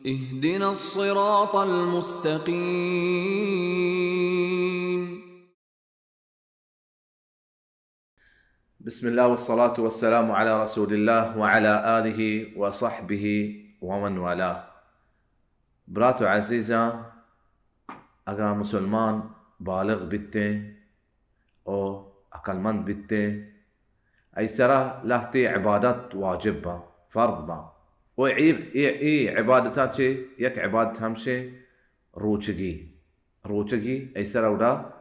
اهدنا الصراط المستقيم. بسم الله والصلاة والسلام على رسول الله وعلى آله وصحبه ومن والاه. براتو عزيزة، اگر مسلمان بالغ بيته او عقلمند بيته اي سرا لهتي عبادات واجبة فرض با وعيب اي عبادتات يك عبادت همشي روچگي اي سرا ودا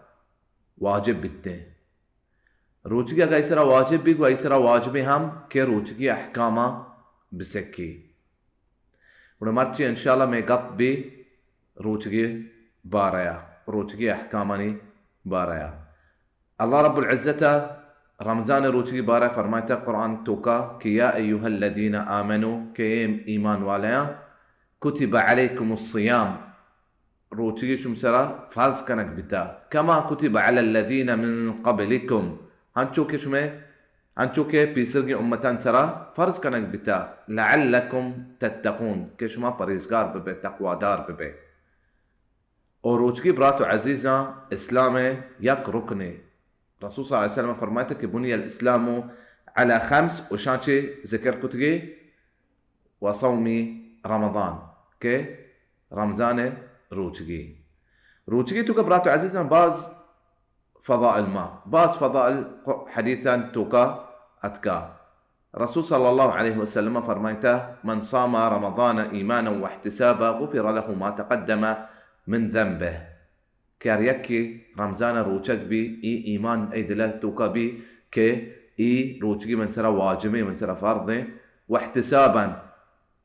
واجب بيته. روچگي اگر ايسرا واجب بيگو ايسرا واجبي هم كي روچگي احكاما بسكي ونمرچي ان شاء الله ميقب بي روچگي باريا روچگي احكاماني باريا. الله رب العزة رمضان روچگي باريا فرمايتا قرآن توكا كي يا ايها الذين آمنوا كيم ايمان واليا كتب عليكم الصيام روچگي شمسرا فرض كنك بتا كما كتب على الذين من قبلكم هنچوكي شمه هنچوكي بيسرگي امتان سرا فرض كنك بتا لعلكم تتقون كي شما پرهیزگار ببه تقوادار ببه. اور روچگي براتو عزيزة اسلام يك ركني رسول صلى الله عليه وسلم فرمايته كي بني الاسلام على 5 وشانشي ذكر كتگي وصومي رمضان كي رمضان روچگي توكا براتو عزيزة باز فضائل ما باز فضائل حديثا توكا أتكا. رسول صلى الله عليه وسلم فرمايته من صام رمضان إيمانا واحتسابا غفر له ما تقدم من ذنبه. كاريكي رمضان روچك بي إيمان أي دله توكا بي كي روچكي من سرا واجبي من سرا فرضي واحتسابا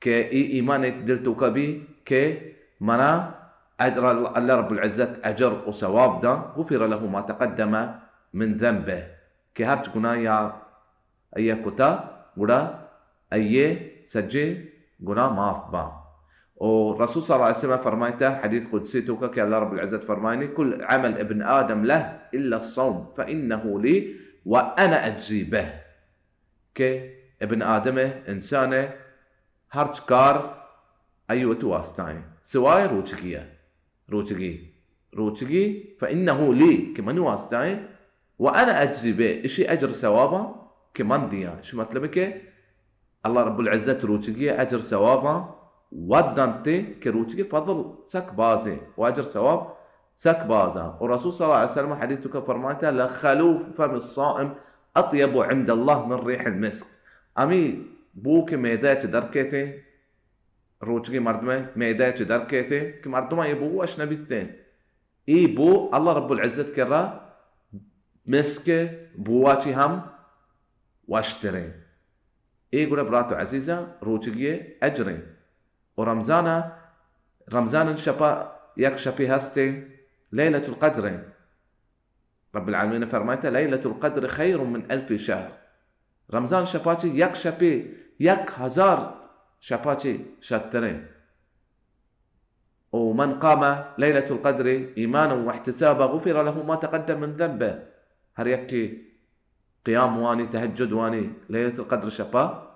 كي إيمان دل توكا بي كي منا أجر الله رب العزة أجر وثواب دا غفر له ما تقدم من ذنبه كي هرچ گناه يا أي كتا غدا أي سجي گناه معاف با. ورسول صلى الله عليه وسلم فرمايته حديث قدسي توكا كي الله رب العزة فرمايني كل عمل ابن آدم له إلا الصوم فإنه لي وأنا أجزي به. كي ابن آدم إنسانه هرچ كار أيوة واسطاين سواي روچگي فإنه لي كمن واسطاين وأنا أجزي به إشي أجر ثوابا كمن ديا. شو مطلبك الله رب العزة روچگي أجر ثوابا ودنتي كروچگي فضل سك بازي وأجر ثواب سك بازا. والرسول صلى الله عليه وسلم حديثك فرماته لخلوف فم الصائم أطيب عند الله من ريح المسك. أمي بوك ميداش دركتي روچگي مردمه ميداش دركتي كمردمه يبو واش نبيتين اي بو الله رب العزة كرا مسك بواتي هم واشترين اي قول براتو عزيزة روچگي اجرين. ورمضان شبا يك شبي هستي ليلة القدر رب العالمين فرمايته ليلة القدر خير من 1000 شهر. رمضان شباتي يك شبي 1000 شباتي شترين. ومن قام ليلة القدر إيمانا واحتسابا غفر له ما تقدم من ذنبه. هر يكي قيام واني تهجد واني ليلة القدر شبا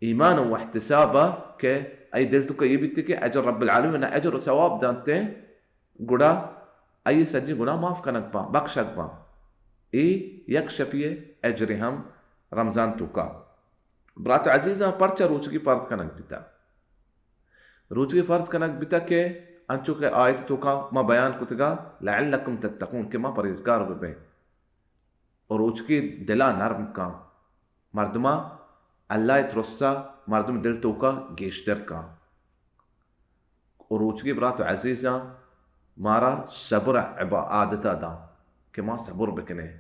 إيمانا واحتسابا كي أي دلتك يبتك أجر رب العالمين أجر وثواب دانته قدا أي سجي قدا ما فكنك با بخشك با إي يكشفيه أجرهم رمضان توكا. براتو عزيزة پرچا روچگي فرض كنك بتا روچگي فرض كنك بتا كي انچو के आयत توكا ما بيان كتگا لعلكم تتقون كما پرهیزگار ببه. और روچگي دلا نرم کا مردما الله ترسا مردم دل توكا گيشتر کا. और روچگي براتو عزيزة مارا صبر عادتا دا كما صبر بكنه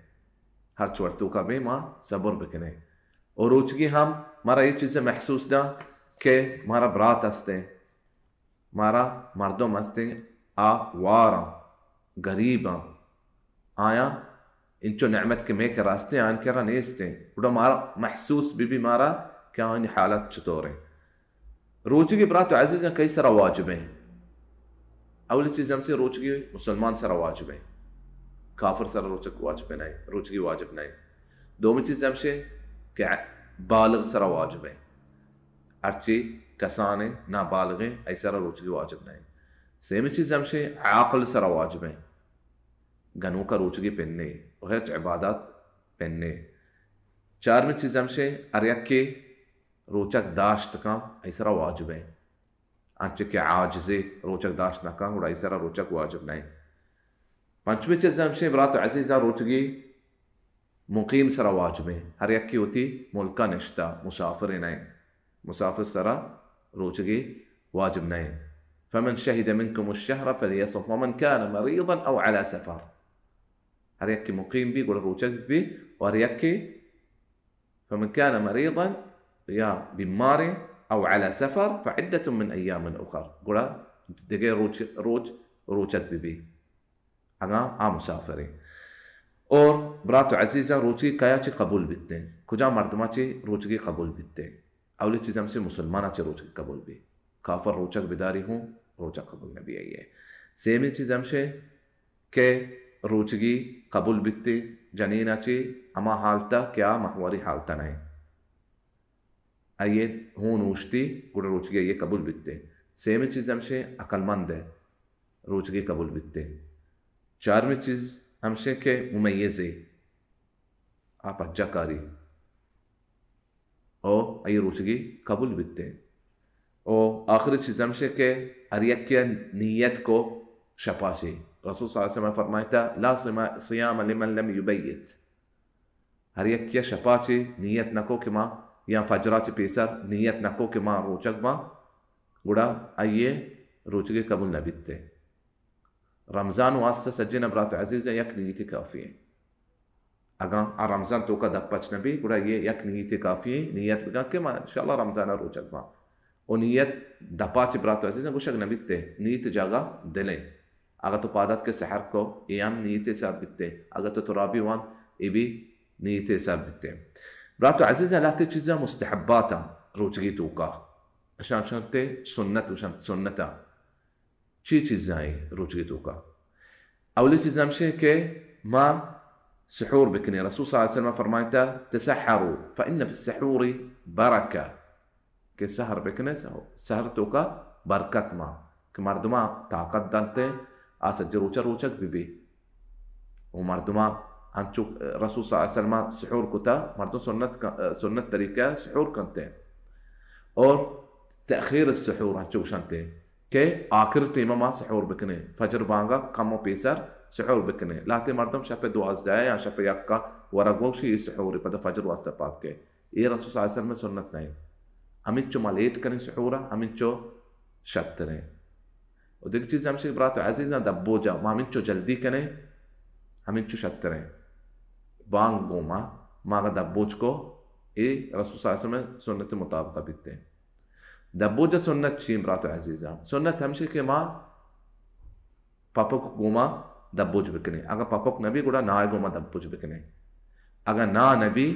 هر چور توكا بي ما صبر بكنه. और روچگي हम मारा ये चीजें महसूस ना कि मारा बरात हस्ते मारा मर्दों हस्ते आ वारा गरीबा आया इंचो नعمت के में करास्ते आन करा नेस्ते وده मारा महसूस भी मारा क्या इन हालत चतोरे. روچگي براتو عزيزا कई सारा वाजिब है. अवली चीज हमसे रोचगी मुसलमान सारा वाजिब है काफिर सारा रोचक वाजिब नहीं रोचगी वाजिब नहीं. दोमी चीज हमसे कि बालिग सारा वाजिब है अर्ची कसाने नाबालगे ऐसा रोचगी वाजिब नहीं सेम चीज़ हमसे आकल सरा वाजिब है गनों का रोचगी पहनने वह इबादत पहनने चार में चीज़ हमसे अरियक के रोचक दाश्त का ऐसा वाजिब है अंच के आजजे रोचक दाश्त ना का उड़ा ऐसा रोचक वाजिब नहीं पंचमी चीज़ हमसे बरात अजीज़ा रोचगी मुकीम सरा वाजिब है हर एक की होती मुल्का निश्ता मुसाफिर नहीं मुसाफिर सरा रोचगी वाजिब नहीं फमन शहिद मिनकुम अश-शहर फलियसुम वमन कान मरीदन औ अला सफर हर एक की मुकीम भी गुड़ा रोचक भी और एक की फमन कान मरीदन या बीमार औ अला सफर फइद्दतुम मिन अय्याम उखर गुड़ा दिगे रोचक भी अगा आ मुसाफिर और बरात अजीज़ा रोची कयाची कबूल बित्ते कुजा मर्दमाची रोचगी कबूल बित्ते अवली चीज़ हमसे मुसलमानाची रोचगी कबूल भी काफर रोचक बिदारी हूँ रोचक कबूल न भी आई है सेमी चीज़ हमसे के रोचगी कबूल बित्ते जनीनाची अमा हालता क्या महवारी हालता नहीं आइए हूँ नूश्ती गुड़ रोचगी ये कबूल बित्ते सेमी चीज़ हमसे अकलमंद है रोचगी कबूल बित्ते चारवीं चीज़ हमसे के मुमय्यज़े आप अज्जाकारी और आई रोचगी कबूल बित्ते और आखिरी चीज़ हमसे के अरियक्या नीयत को शपाशी रसूल सल्लल्लाहु अलैहि वसल्लम फरमाया ला सियाम लिमन लम युबय्यत अरियक्या शपाची नीयत नको कि माँ या फजराची पेसर नीयत नको कि माँ रोचक माँ गुड़ा आइए रोचगी कबूल न बित्ते रमज़ान वास्ते सज्जन बरात अजीज़ यक नीयत काफ़ी है अगर आ रमज़ान तो का दपच नबी गुड़ा ये यक नीयत काफ़ी है नीयत बगा के मां इंशाल्लाह रमज़ान रोचक मां और नीयत दपाच बरात अजीज़ गुशक नबीते नीयत जागा दिले अगर तो पादत के सहर को याम नीयत साब बिते अगर तो तुराबी वान ये भी नीयत साब बिते बरात अजीज़ लाते चीज़ा मुस्तहब्बाता रोचगी तो का अशान शनते सुन्नत वशन सुन्नता चीज़ आई रोचगी तो का अवली चीज़ हमशे के माँ سحور بكني رسول صلى الله عليه وسلم فرمايته تسحروا فإن في السحور بركة كسحر بكني سحر توكا بركة ما كمردما طاقت دانته آسجر روچك ببي ومردما انچو رسول صلى الله عليه وسلم سحور كتا مردم سنة طريقة سحور كنته और تأخير السحور انچو شانته के आखिर टीमा मां सहूर बिकने फजर बांगा कमो पेसर सहूर बिकने लाते मर्दम शपे दुआज जाए या शपे यक्का वरगोशी सहूर पद फजर वास्ते पात के ये रसूल सल्लल्लाहु अलैहि वसल्लम में सुन्नत नहीं अमिचो मलेट कने सहूरा अमिचो शतरे और दिख चीज हमसे बरात अजीज़ा दब्बोजा मामिचो जल्दी कने अमिचो शतरे बांग गोमा मागा दब्बोज को ये रसूल सल्लल्लाहु अलैहि वसल्लम में सुन्नत मुताबिक बिते दब्बोजा सुन्नत चीम बरात अजीज़ा सुन्नत हमसे के माँ पापक गोमा दब्बोज बिकने अगर पापक नबी गुड़ा ना गोमा दब्बोज बिकने अगर ना नबी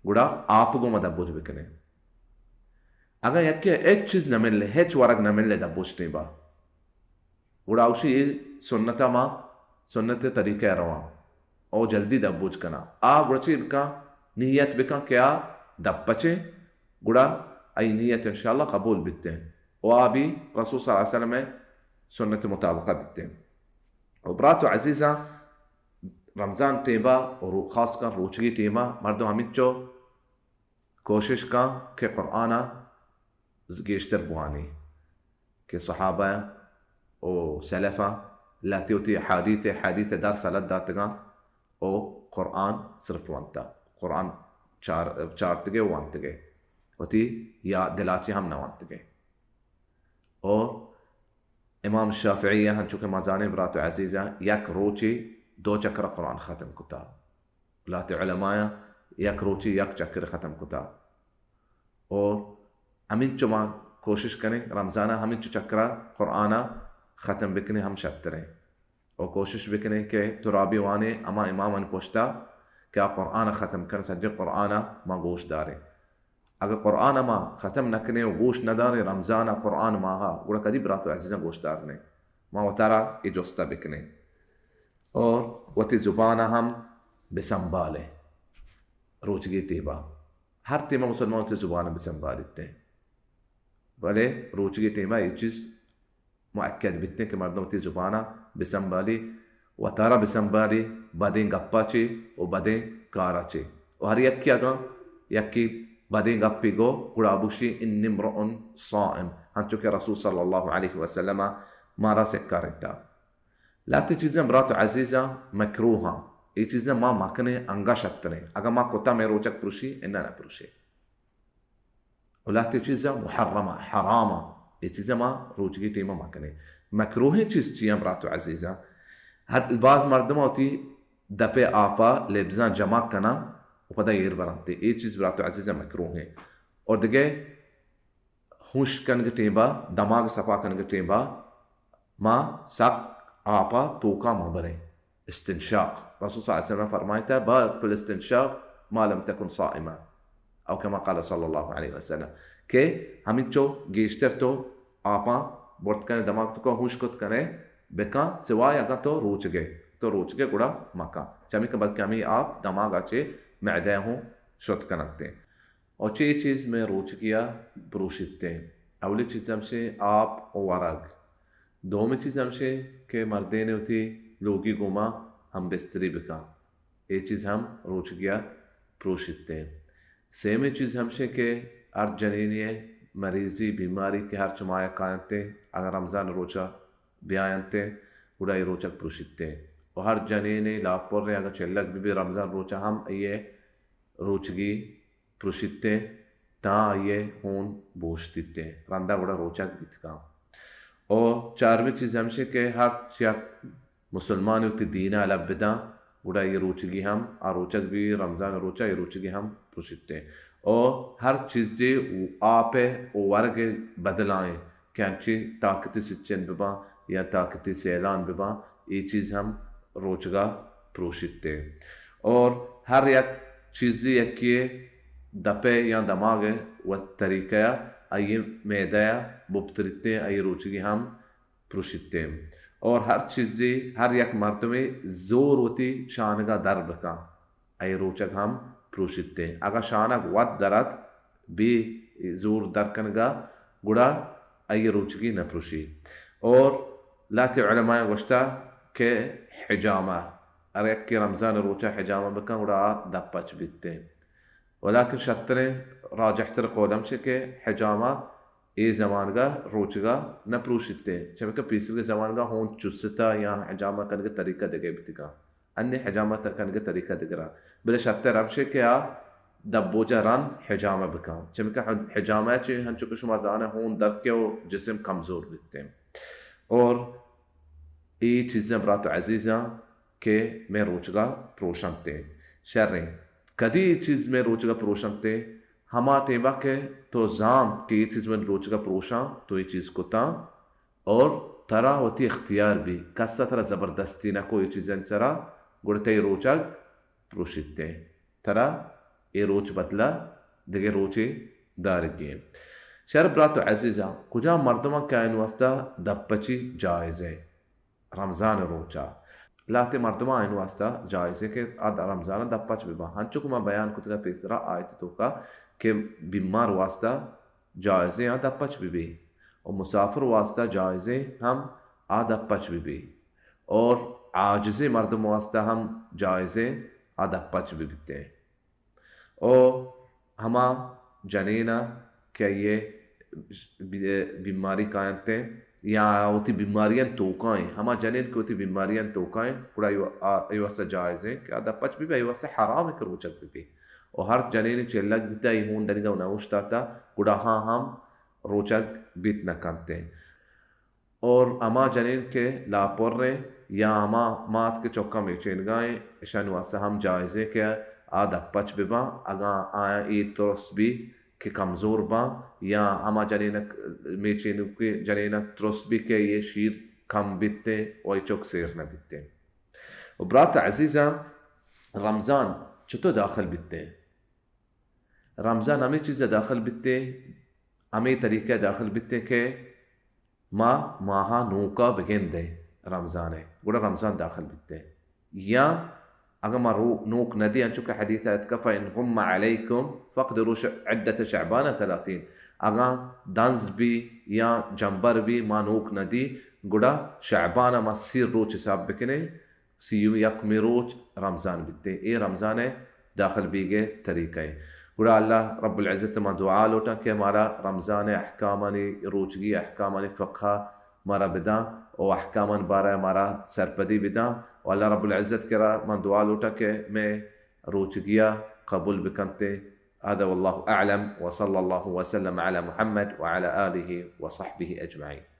गुड़ा आप गोमा दब्बोज बिकने अगर यक्के एक चीज न मिले हेच वरग न मिले दब्बोज नहीं बा गुड़ा उसी सुन्नता माँ सुन्नत तरीके रवा और जल्दी दब्बोज कना आ गुड़ची बिका नीयत बिका क्या दब्बचे गुड़ा आई नीयत इंशाल्लाह कबूल बिते वाबी रसूल सल्लल्लाहु अलैहि वसल्लम में सुन्नत मुताबिक बिते और बरात अजीज़ा रमज़ान टेबा और ख़ासकर रोचगी टेबा मर्दों हमिचो कोशिश का के कुराना गेश्तर बुआनी के सहाबा और सलफ़ा लाती होती हादीथ दर सलत दातगा और कुरान सिर्फ वंता कुरान चार तगे वंतगे होती या दिलाची हम नवांत गए और इमाम शाफिई हैं चूँकि मज़ाने बरात अजीज़ा यक रोची दो चक्र कुरान ख़त्म कुता लाते उलमाया यक रोची यक चक्र ख़त्म कुता और अमिन चुमा कोशिश करें रमज़ाना हमिन चक्र कुराना ख़त्म बिकने हम शतरें और कोशिश बिकने के तुराबी वाने अमा इमाम अन पोश्ता क्या कुरान ख़त्म कर सज्ज कुराना माँ गोश दारे अगर कुरान माँ ख़त्म नकने और गोश नदारे रमज़ाना कुरान माहा गुड़ा कदी बरात अजीज़ा गोश्तार ने माँ वतारा ये जोस्ता बिकने और वती ज़ुबाना हम बेसंभाले रोचगी तेबा हर तेमा मुसलमान की ज़ुबान बेसंभालते हैं भले रोचगी टीमा ये चीज़ मुअक्कद बित्ते कि मर्दों ती ज़ुबाना बिसंबाली व तारा बिसंबाली बदें गप्पाची व बदें काराची और हर यक्की अगा यक्की बदें गप्पी गो गुड़ाबुशी इन निम्रोन साइम हम चुके रसूल सल्लल्लाहु अलैहि वसल्लम मारा से करता लाती चीज़ें बरात अजीज़ा मकरूहा ये चीज़ें माँ मकने अंगा शक्तने अगर माँ कोता में रोचक पुरुषी इन्ना न पुरुषी वलाती चीज़ें मुहर्रमा हरामा ये चीज़ें माँ रोचगी टीमा मकने मकरूह चीज़ चीज़ें बरात अजीज़ा हर बाज़ मर्दमा होती दपे आपा लेब्ज़ा जमा कना वपदा येर बरंते ये चीज़ बरात अजीज़ा मकरूह है और दगे हुश कन टीबा दमाग सफा कन टीबा माँ सक आपा तोका मबरे इस्तिंशाक रसूल सल्लल्लाहु अलैहि वसल्लम फरमाया बाग फिल इस्तिंशाक मा लम तकुन साइमा أو كما قال صلى الله عليه وسلم कि हमिचो गेस्टर तो आपा बोर्ड कने दिमाग तो को हुश कुत कने बेका सिवाय अगर तो रोच गए गुड़ा मका चमी के बाद कमी आप दिमाग आचे मैदे हूँ शुद्ध कनकते और चे चीज़ में रोच किया प्रोशितते अवली चीज़ हमसे आप वारग दो में चीज़ हमसे के मर्दे ने उठी लोगी गुमा हम बिस्तरी बिका ये चीज़ हम रोच किया प्रोशितते सेम चीज़ हमसे के हर जनीनी मरीज़ी बीमारी के हर चुमाया कायनते अगर रमज़ान रोचा ब्यायनते उड़ाई रोचक प्रोशितते और हर जनीनी लापुर अगर चलक भी रमज़ान रोचा हम ये रोचगी प्रोशितते ता ये हून बोशतिते रंदा उड़ा रोचक बितका और चारवीं चीज़ हमसे के हर चक मुसलमान उती दीना लबदा उड़ा ये रोचगी हम आ रोचक भी रमज़ान रोचा ये रोचगी हम प्रोशितते और हर चीज़ें आपे वर्ग बदलाएं कैंची ताकती सिचन बिबा या ताकती सेलान बिबा ये चीज़ हम रोचगा प्रोशितते और हर एक चीज़ यकिए दपे या दमाग व तरीक़ा आये मैदा बुबतरते आये रोचगी हम प्रोशितते और हर चीज़ें हर एक मर्द में जोर होती शानगा दर्ब का आये रोचक हम प्रोशितते अगर शानक वद दरत भी जोर दरकनगा गुड़ा आये रोचगी न प्रोशी और लाते उलमाए गोश्ता के हिजामा अरे के रमज़ान रोचा हिजामा बका गुड़ा दप्पच बित्ते वलाकिन शतरे राजहतर कोलम से के हिजामा ए ज़मान का रोचगा न प्रोशितते जब का पीसर के ज़मान का हों चुस्ता या हिजामा करने के तरीका देगे बितिका अन्य हिजामा करने के तरीका दिगरा बले शतर रमशे के आ दबोजा रन हिजामा बका जब का हिजामा चे हम चुके शुमा जाना हों दर के वो जिस्म कमज़ोर बितते और ये चीज़ें बरात अजीज़ा के मैं रोचगा प्रोशनते शर्रें कदी चीज़ में रोचगा प्रोशनते हमा टेबा के तो जाम के ये चीज़ में रोचगा प्रोशा तो ये चीज़ को ता और तरा होती इख्तियार भी कस्सा तरह ज़बरदस्ती ना कोई चीज़ें सरा गुड़ते रोचग प्रोशितते तरा ये रोच बदला दिगे रोचे दारगे शर बरात अजीज़ा कुजा मर्दमा कायन वास्ता दप्पची जायज़े रमज़ान रोचा लाते मर्दमा आयन वास्ता जायज़े के आद रमज़ान दप्पच बिबा हंचुक मा बयान कुतगा पेसरा आयत तो का के बीमार वास्ता जायज़े आ दप्पच बिबी और मुसाफिर वास्ता जायज़े हम आ दप्पच बिबी और आजिज़े मर्दम वास्ता हम जायज़े आ दप्पच बिबते और हमा जनीना क्या ये बीमारी कायनते या होती बीमारियां तोकाएं हमा जनीन को होती बीमारियां तोकाएं कुड़ा ये वास्ता जायज़े क्या दप्पच बिबी ये वास्ता हराम है कर रोचक बिबी और हर जनीन चेल्लक बिता ही हूं डरिगा उनाउश्ता था कुड़ा हाँ हम रोचक बीत न करते और अमा जनीन के लापोर रे या अमा मात के चौका में चेन गाएं शन वास्ता हम जायज़े के आ दप्पच बिबा अगा आया ये तुरस भी के कमज़ोर बा या अमा जनीन में चेन के जनीन तुरस भी के ये शीर कम बितते और चौक सेर न बितते और बरात अजीज़ा रमज़ान चतो दाखिल बितते रमज़ान हमें चीज़ें दाखिल बितते हमें तरीक़े दाखिल बितते के माहा नूका बिगेन दे रमज़ान है गुड़ा रमज़ान दाखिल बितते या अगर मा नूक नदी अंचुका हदीث अतकफ़ा इन गुम्मा अलैकुम फ़क़दिरू अद्दत शअबान 30 अगा दंज भी या जंबर भी मानूक नदी गुड़ा शाबाना मा सिर रोच हिसाब बिकने सीयू यकमी रोच रमज़ान बिकते ये रमज़ान है दाखिल बीगे तरीक़ा है गुड़ा अल्लाह रब्बुल इज़्ज़त मा दुआ लोटा कि हमारा रमज़ान अहकामानी रोचगी अहकामानी फ़क़ा मारा बिदा और अहकामान बारा हमारा सरपदी बिदा और अल्लाह रब्बुल इज़्ज़त करा मा दुआ लोटा कि मैं रोचगिया कबूल बिकनते هذا والله أعلم وصلى الله وسلم على محمد وعلى آله وصحبه أجمعين.